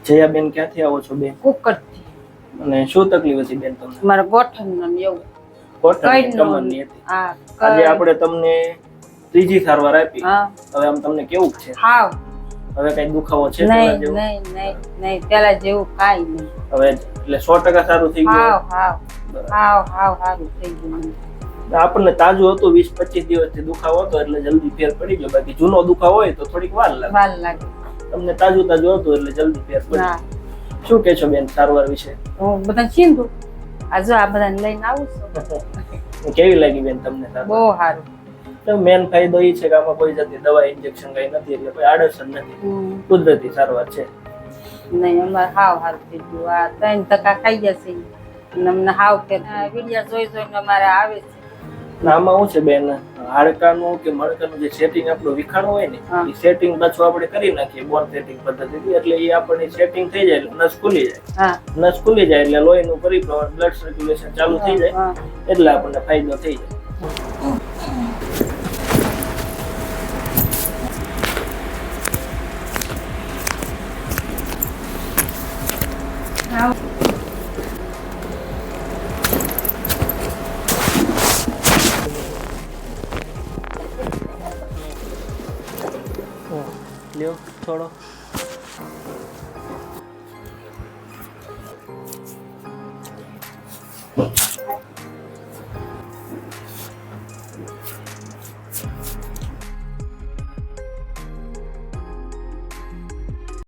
જયાબેન ક્યાંથી આવો છો બેન? કુકરથી. અને શું તકલીફ હતી બેન તમને? મારા ગોઠણનો ને એવું ગોઠણની કમરની હતી. હા આજે આપણે તમને ત્રીજી સારવાર આપી. હા હવે આમ તમને કેવું છે? હાવ હવે કઈ દુખાવો છે પેલા નહીં જેવો? નહીં નહીં નહીં પેલા જેવું કાઈ નહીં. હવે એટલે 100% સારું થઈ ગયું. હાવ હાવ હાવ હાવ સારું થઈ ગયું. આપણને તાજું હતું 20-25 દિવસથી દુખાવો હતો એટલે જલ્દી ફેર પડી ગયો. બાકી જૂનો દુખાવો હોય તો થોડીક વાર લાગે. વાર લાગે. તમને તાજું હતું એટલે જલ્દી ફેર પડી. હા શું કહે છો બેન સારવાર વિશે? હું બધા ચીંધું આજો આ બધાને લઈને આવું છું. કેવી લાગી બેન તમને સારવાર? બહુ સારું. તો મેન ફાયદો એ છે કે આમાં કોઈ જાતની દવા ઇન્જેક્શન કઈ નથી એટલે કોઈ આડઅસર નથી. કુદરતી સારવાર છે. નહીં અમારે હાવ સારું થઈ ગયું. આ 3% ખાઈ જશે અને અમને હાવ કે વિડિયા જોઈને અમારે આવે છે. આમાં શું છે બેન, હાડકાનું કે મણકાનું જે સેટિંગ આપણું વિખાણું હોય ને એ સેટિંગ પાછું આપણે કરી નાખીએ બોન સેટિંગ પદ્ધતિથી. એટલે એ આપણને સેટિંગ થઈ જાય એટલે નસ ખુલી જાય. નસ ખુલી જાય એટલે લોહીનું પરિભ્રમણ બ્લડ સર્ક્યુલેશન ચાલુ થઈ જાય એટલે આપણને ફાયદો થઈ જાય. લ્યો થોડો